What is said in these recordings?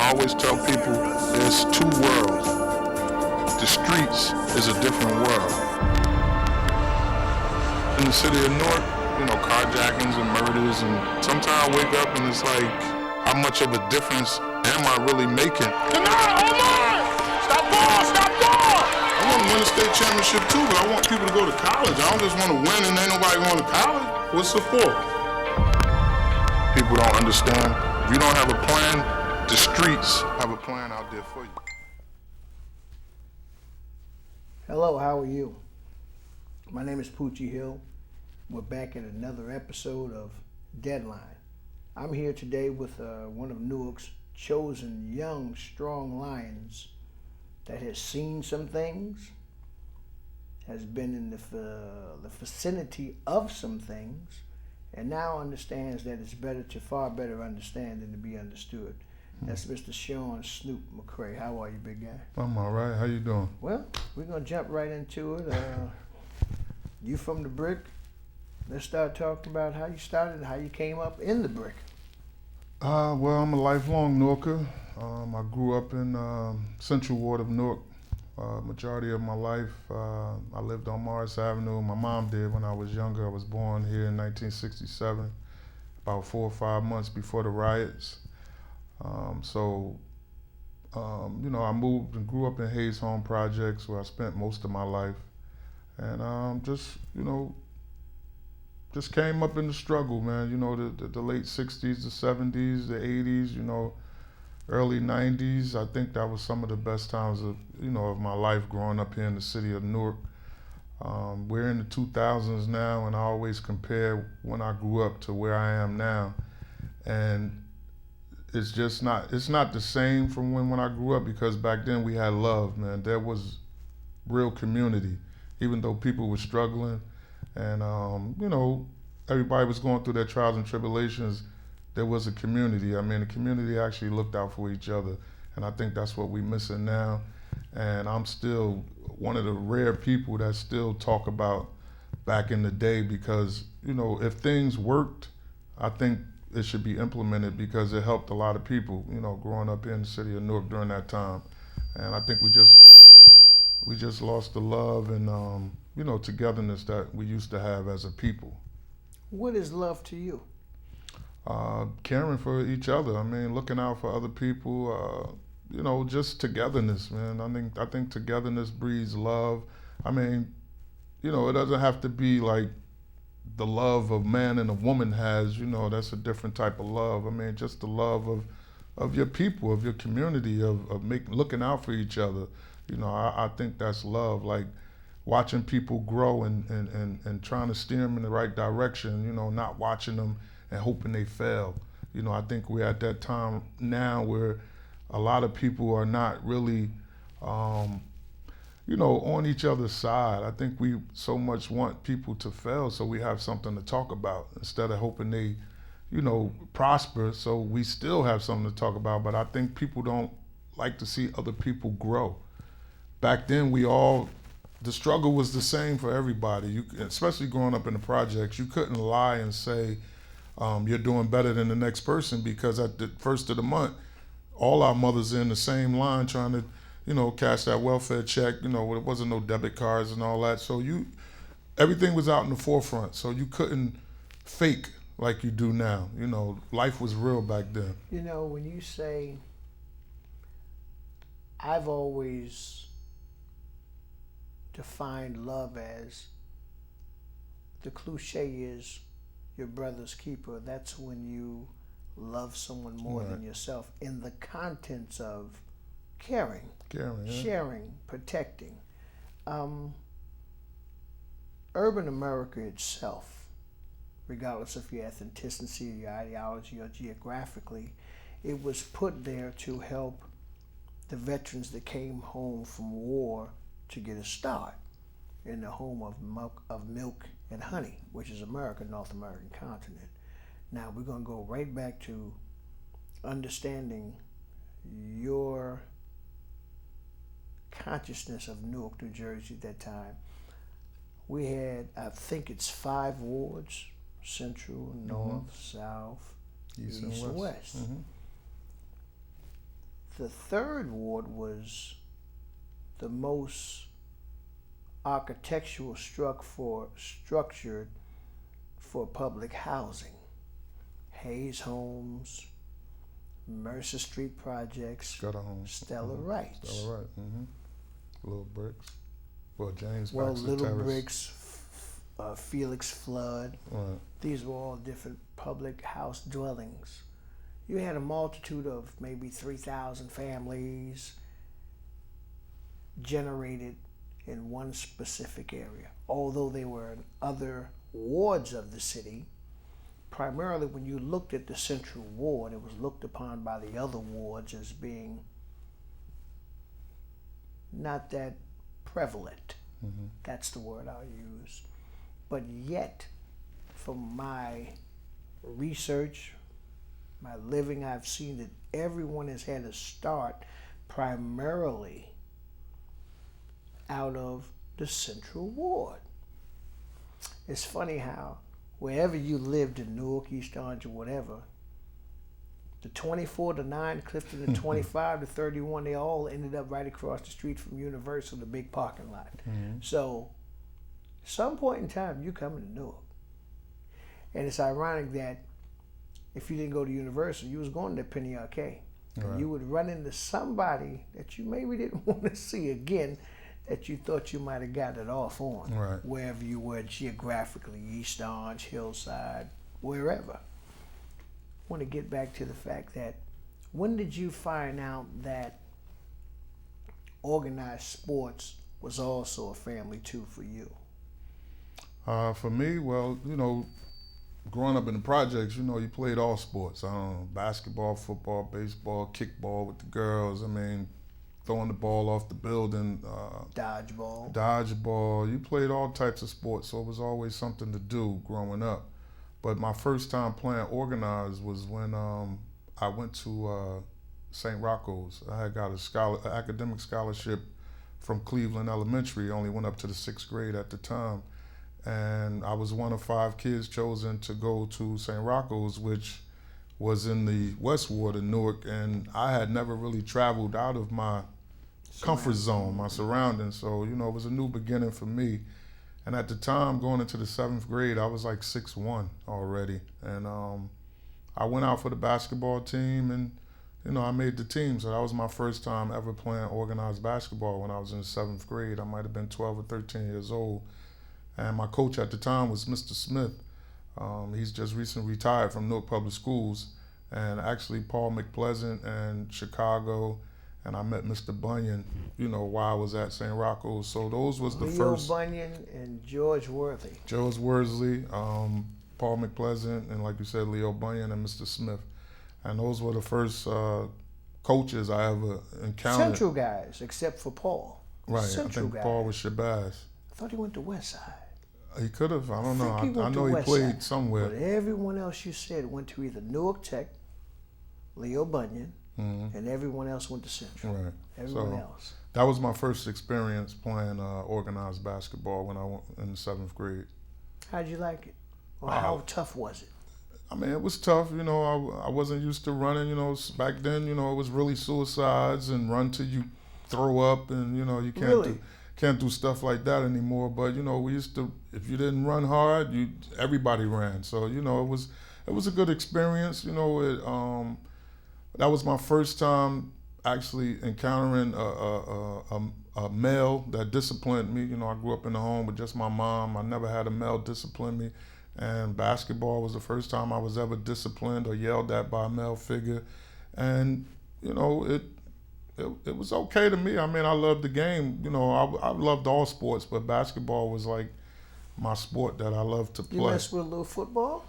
I always tell people there's two worlds. The streets is a different world. In the city of Newark, carjackings and murders, and sometimes I wake up and it's like, how much of a difference am I really making? Stop ball! I want to win a state championship too, but I want people to go to college. I don't just want to win and ain't nobody going to college. What's it for? People don't understand. If you don't have a plan, the streets have a plan out there for you. Hello, how are you? My name is Poochie Hill. We're back at another episode of Deadline. I'm here today with one of Newark's chosen young, strong lions that has seen some things, has been in the vicinity of some things, and now understands that it's far better understand than to be understood. That's Mr. Shawn "Snoop" McCray. How are you, big guy? I'm all right. How you doing? Well, we're going to jump right into it. You from the Brick. Let's start talking about how you started and how you came up in the Brick. Well, I'm a lifelong Newarker. I grew up in Central Ward of Newark. Majority of my life, I lived on Morris Avenue. My mom did when I was younger. I was born here in 1967, about 4 or 5 months before the riots. I moved and grew up in Hayes Home Projects, where I spent most of my life, and just came up in the struggle, man. The late '60s, the '70s, the '80s, early '90s. I think that was some of the best times of my life growing up here in the city of Newark. We're in the 2000s now, and I always compare when I grew up to where I am now, and it's not the same from when I grew up, because back then we had love, man. There was real community, even though people were struggling, and everybody was going through their trials and tribulations. There was a community. I mean, the community actually looked out for each other, and I think that's what we're missing now. And I'm still one of the rare people that still talk about back in the day, because if things worked, I think it should be implemented, because it helped a lot of people, growing up in the city of Newark during that time. And I think we just lost the love and togetherness that we used to have as a people. What is love to you? Caring for each other. I mean, looking out for other people. Just togetherness, man. I think togetherness breeds love. I mean, it doesn't have to be like the love a man and a woman has. That's a different type of love. I mean, just the love of your people, of your community, of looking out for each other. I think that's love. Like watching people grow and trying to steer them in the right direction. Not watching them and hoping they fail. I think we're at that time now where a lot of people are not really, on each other's side. I think we so much want people to fail so we have something to talk about, instead of hoping they, prosper so we still have something to talk about. But I think people don't like to see other people grow. Back then, the struggle was the same for everybody. Especially growing up in the projects, you couldn't lie and say you're doing better than the next person, because at the first of the month, all our mothers are in the same line trying to, cash that welfare check. There wasn't no debit cards and all that. So everything was out in the forefront. So you couldn't fake like you do now. Life was real back then. When you say, I've always defined love as, the cliche is your brother's keeper. That's when you love someone more than yourself, in the contents of caring, sharing, protecting. Urban America itself, regardless of your ethnicity, your ideology, or geographically, it was put there to help the veterans that came home from war to get a start in the home of milk and honey, which is America, North American continent. Now we're going to go right back to understanding your consciousness of Newark, New Jersey at that time. We had, I think it's 5 wards: Central, North, South, East and West. The third ward was the most architectural structured for public housing. Hayes Homes, Mercer Street Projects, Scudder Homes, Stella Wright. Stella Wright, Little Bricks. Well, James Well, Baxter Little Terrace. Bricks, Felix Flood. Right. These were all different public house dwellings. You had a multitude of maybe 3,000 families generated in one specific area. Although they were in other wards of the city, primarily when you looked at the central ward, it was looked upon by the other wards as being not that prevalent. That's the word I'll use. But yet, from my research, my living, I've seen that everyone has had to start primarily out of the central ward. It's funny how wherever you lived in Newark, East Orange, or whatever, the 24 to 9, Clifton, the 25 to 31, they all ended up right across the street from Universal, the big parking lot. So, some point in time, you come to Newark. And it's ironic that if you didn't go to Universal, you was going to Penny Arcade. Right. You would run into somebody that you maybe didn't want to see again, that you thought you might have got it off on, right, wherever you were geographically, East Orange, Hillside, wherever. I want to get back to the fact that when did you find out that organized sports was also a family too for you? For me, well, growing up in the projects, you played all sports. Basketball, football, baseball, kickball with the girls. Throwing the ball off the building. Dodgeball. You played all types of sports, so it was always something to do growing up. But my first time playing organized was when I went to St. Rocco's. I had got an academic scholarship from Cleveland Elementary. Only went up to the 6th grade at the time. And I was one of 5 kids chosen to go to St. Rocco's, which was in the West Ward of Newark. And I had never really traveled out of my comfort zone, my surroundings. So, it was a new beginning for me. And at the time, going into the 7th grade, I was like 6'1" already. And I went out for the basketball team and, I made the team. So that was my first time ever playing organized basketball when I was in the 7th grade. I might have been 12 or 13 years old. And my coach at the time was Mr. Smith. He's just recently retired from Newark Public Schools. And actually Paul McPleasant and Chicago, and I met Mr. Bunyan, while I was at St. Rocco's. So those was the first. Leo Bunyan and George Worthy. George Worsley, Paul McPleasant, and like you said, Leo Bunyan and Mr. Smith. And those were the first coaches I ever encountered. Central guys, except for Paul. Right, Central I think guys. Paul was Shabazz. I thought he went to West Side. He could have, I don't know. I know he West played Side. somewhere. But everyone else you said went to either Newark Tech, Leo Bunyan, and everyone else went to Central. Right. Everyone else. That was my first experience playing organized basketball when I went in the 7th grade. How'd you like it? Or how tough was it? It was tough. I wasn't used to running. Back then, it was really suicides and run till you throw up, and you can't do stuff like that anymore. But we used to. If you didn't run hard, everybody ran. So it was a good experience. That was my first time actually encountering a male that disciplined me. I grew up in a home with just my mom. I never had a male discipline me. And basketball was the first time I was ever disciplined or yelled at by a male figure. And, it was okay to me. I loved the game. I loved all sports, but basketball was like my sport that I loved to play. You messed with a little football?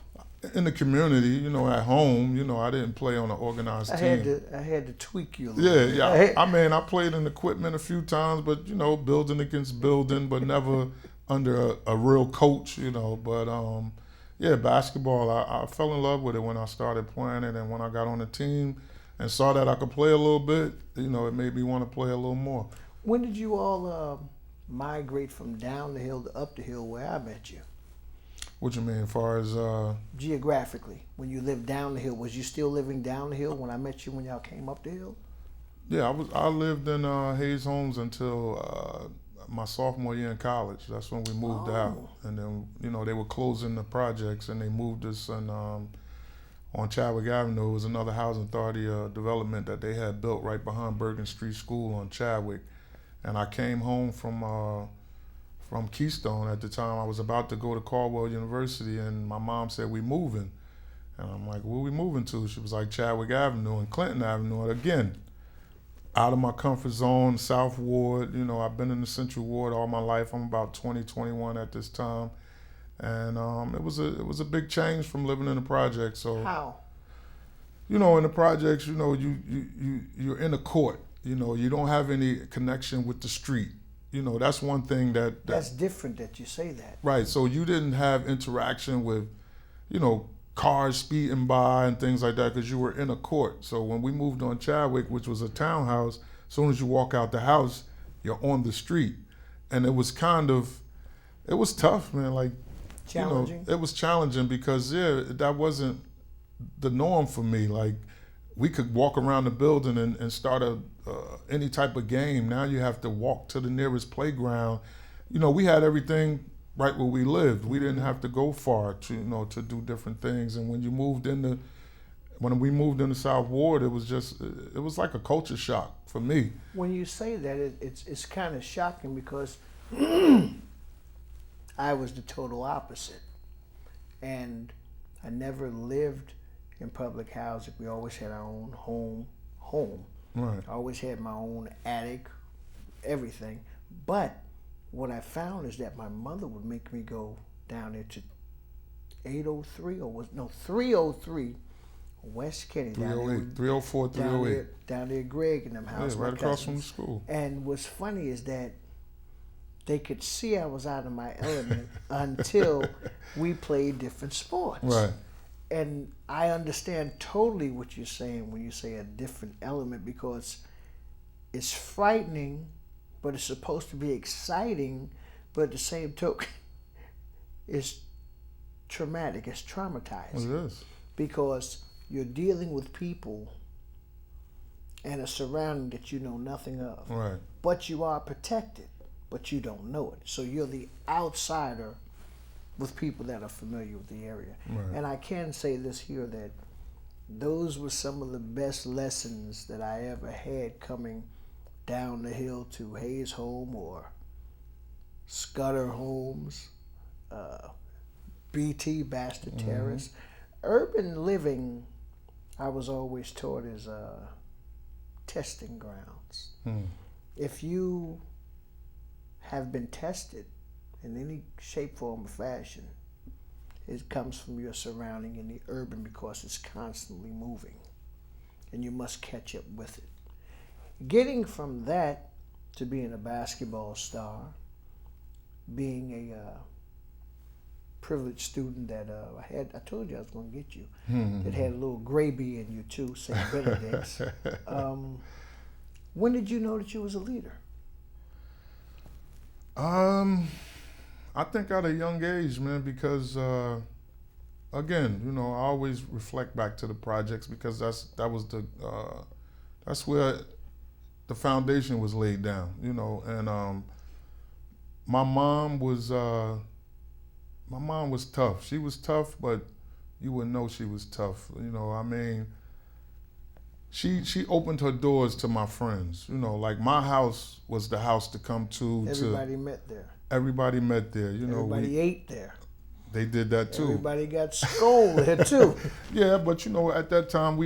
In the community, at home, I didn't play on an organized team. I had to tweak you a little bit. Yeah. I played in equipment a few times, but, building against building, but never under a real coach, But, basketball, I fell in love with it when I started playing it. And when I got on the team and saw that I could play a little bit, it made me want to play a little more. When did you all migrate from down the hill to up the hill where I met you? What you mean, as far as... Geographically, when you lived down the hill, was you still living down the hill when I met you when y'all came up the hill? Yeah, I lived in Hayes Homes until my sophomore year in college. That's when we moved out, Oh, and then they were closing the projects, and they moved us on Chadwick Avenue. It was another housing authority development that they had built right behind Bergen Street School on Chadwick, and I came home from Keystone at the time. I was about to go to Caldwell University, and my mom said, "We moving," and I'm like, "Where we moving to?" She was like, "Chadwick Avenue and Clinton Avenue." And again, out of my comfort zone, South Ward. I've been in the Central Ward all my life. I'm about 20, 21 at this time, and it was a big change from living in the projects. So, how? in the projects, you're in a court. You don't have any connection with the street. That's one thing That's different that you say that. right. So you didn't have interaction with, cars speeding by and things like that because you were in a court. So when we moved on Chadwick, which was a townhouse, as soon as you walk out the house, you're on the street, and it was tough, man. Like, Challenging? it was challenging because that wasn't the norm for me. Like, we could walk around the building and start any type of game. Now you have to walk to the nearest playground. We had everything right where we lived. We didn't have to go far to do different things. And when we moved into South Ward, it was like a culture shock for me. When you say that, it's kind of shocking because I was the total opposite. And I never lived in public housing. We always had our own home. Right. I always had my own attic, everything. But what I found is that my mother would make me go down there to 303 West Kennedy. 308, 304, 308. Down there, Greg and them house. Yeah, right across from the school. And what's funny is that they could see I was out of my element until we played different sports. Right. And I understand totally what you're saying when you say a different element, because it's frightening, but it's supposed to be exciting, but at the same token, it's traumatic, it's traumatizing. It is. Because you're dealing with people and a surrounding that you know nothing of. Right. But you are protected, but you don't know it. So you're the outsider with people that are familiar with the area. Right. And I can say this here, that those were some of the best lessons that I ever had coming down the hill to Hayes Home or Scudder Homes, BT, Bastard Terrace. Urban living, I was always taught, is testing grounds. If you have been tested in any shape, form, or fashion, it comes from your surrounding in the urban, because it's constantly moving and you must catch up with it. Getting from that to being a basketball star, being a privileged student that I told you I was going to get you, that had a little gravy in you too, St. Benedict's. When did you know that you was a leader? I think at a young age, man, because again, I always reflect back to the projects, because that's where the foundation was laid down, and my mom was tough. She was tough, but you wouldn't know she was tough. She opened her doors to my friends. Like, my house was the house to come to. Everybody met there. Everybody met there. Everybody ate there. They did that too. Everybody got scolded there too. Yeah, but at that time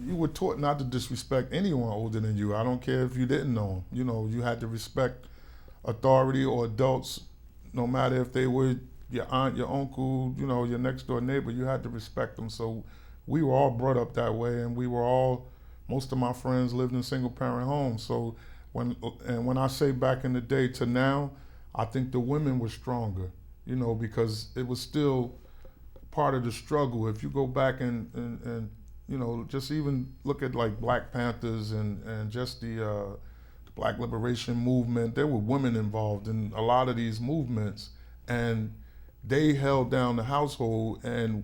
you were taught not to disrespect anyone older than you. I don't care if you didn't know them. You had to respect authority or adults, no matter if they were your aunt, your uncle, your next door neighbor. You had to respect them. So we were all brought up that way, and most of my friends lived in single parent homes. So when I say back in the day to now, I think the women were stronger, because it was still part of the struggle. If you go back and just even look at like Black Panthers and just the Black Liberation Movement, there were women involved in a lot of these movements, and they held down the household. And